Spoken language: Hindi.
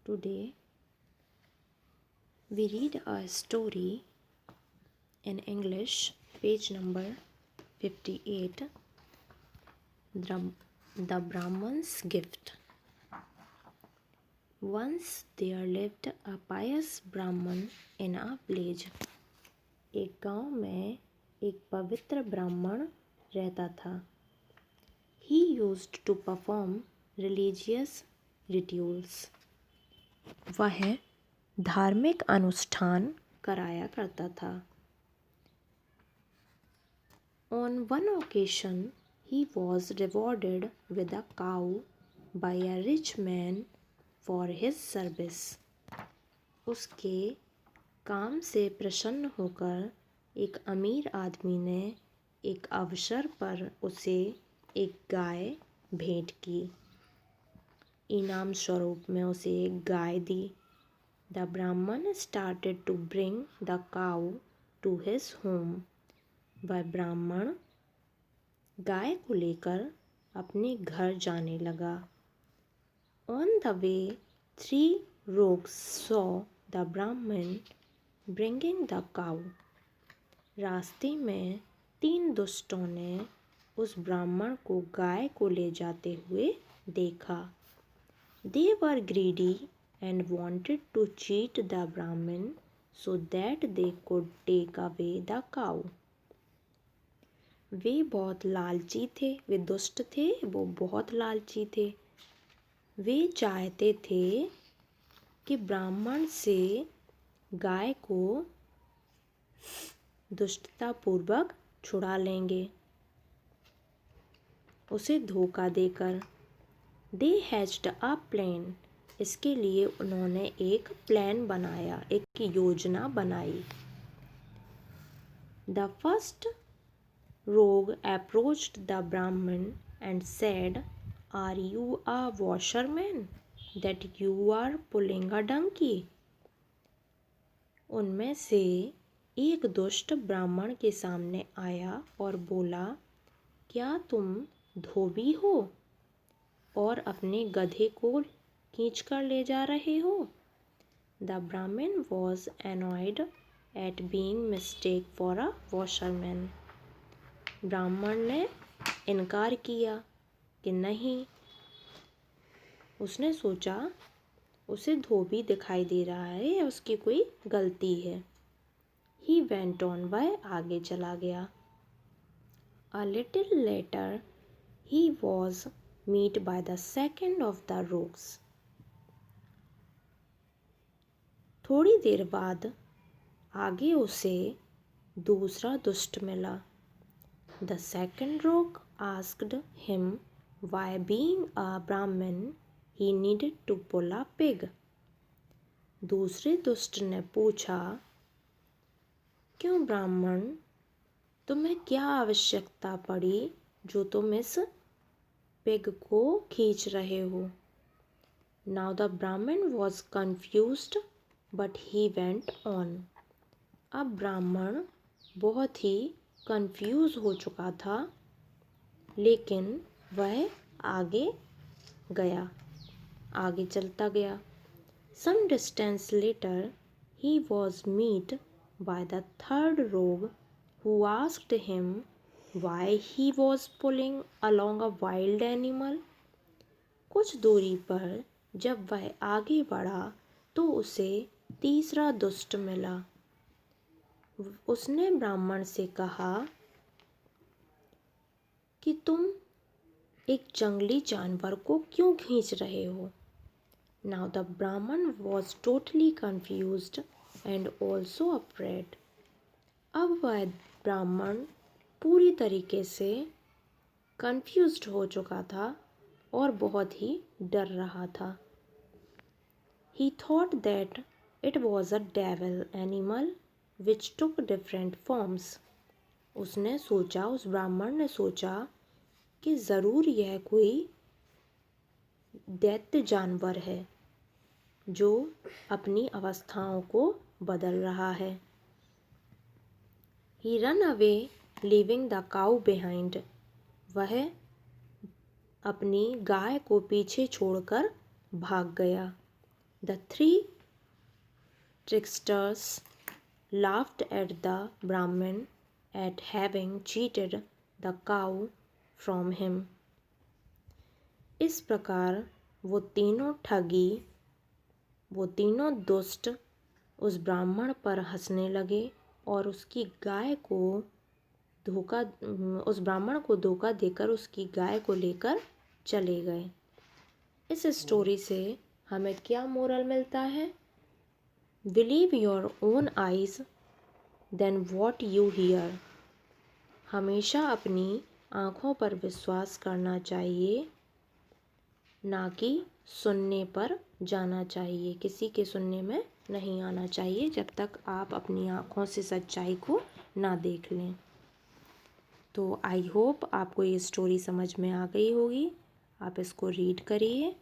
Today we read a story in English, page number 58, The Brahman's Gift. Once there lived a pious Brahman in a village. एक गांव में एक पवित्र ब्राह्मण रहता था. He used to perform religious rituals. वह धार्मिक अनुष्ठान कराया करता था. On one occasion, he was rewarded with a cow by a rich man for his service. उसके काम से प्रसन्न होकर एक अमीर आदमी ने एक अवसर पर उसे एक गाय भेंट की. इनाम स्वरूप में उसे एक गाय दी. The Brahman started to bring the cow to his home. वह ब्राह्मण गाय को लेकर अपने घर जाने लगा. On the way, 3 rogues saw the Brahman bringing the cow. रास्ते में 3 दुष्टों ने उस ब्राह्मण को गाय को ले जाते हुए देखा. They were greedy and wanted to cheat the Brahmin so that they could take away the cow. वे बहुत लालची थे, वे दुष्ट थे, वो बहुत लालची थे. वे चाहते थे कि ब्राह्मण से गाय को दुष्टतापूर्वक छुड़ा लेंगे, उसे धोखा देकर. They hatched a plan. इसके लिए उन्होंने एक प्लान बनाया, एक योजना बनाई. The first rogue approached the Brahmin and said, "Are you a washerman that you are pulling a donkey?" उनमें से एक दुष्ट ब्राह्मण के सामने आया और बोला, क्या तुम धोबी हो और अपने गधे को खींच कर ले जा रहे हो? The Brahmin was annoyed at being mistaken for a washerman. ब्राह्मण ने इनकार किया कि नहीं. उसने सोचा उसे धोबी दिखाई दे रहा है या उसकी कोई गलती है. He went on. वह आगे चला गया. A little later, he was met by the second of the rogues. थोड़ी देर बाद आगे उसे दूसरा दुष्ट मिला. The second rogue asked him why, being a Brahmin, he needed to pull a pig. दूसरे दुष्ट ने पूछा, क्यों ब्राह्मण, तुम्हें क्या आवश्यकता पड़ी जो तुम इस पिग को खींच रहे हो? Now the Brahmin was confused, but he went on. अब ब्राह्मण बहुत ही कंफ्यूज हो चुका था, लेकिन वह आगे गया, आगे चलता गया. Some distance later, he was met by the third rogue, who asked him why he was pulling along a wild animal. कुछ दूरी पर जब वह आगे बढ़ा तो उसे तीसरा दुष्ट मिला. उसने ब्राह्मण से कहा कि तुम एक जंगली जानवर को क्यों खींच रहे हो? Now the Brahman was totally confused and also afraid. अब वह ब्राह्मण पूरी तरीके से कंफ्यूज्ड हो चुका था और बहुत ही डर रहा था. He thought that it was a devil animal which took different forms. उसने सोचा, उस ब्राह्मण ने सोचा कि ज़रूर यह कोई दैत्य जानवर है जो अपनी अवस्थाओं को बदल रहा है. He ran away, leaving the cow behind. वह अपनी गाय को पीछे छोड़कर भाग गया. The three tricksters laughed at the Brahmin at having cheated the cow from him. इस प्रकार वो तीनों दुष्ट उस ब्राह्मण पर हंसने लगे और उस ब्राह्मण को धोखा देकर उसकी गाय को लेकर चले गए। इस स्टोरी से हमें क्या मोरल मिलता है? Believe your own eyes than what you hear. हमेशा अपनी आँखों पर विश्वास करना चाहिए, ना कि सुनने पर जाना चाहिए। किसी के सुनने में नहीं आना चाहिए जब तक आप अपनी आँखों से सच्चाई को ना देख लें। तो आई होप आपको ये स्टोरी समझ में आ गई होगी। आप इसको रीड करिए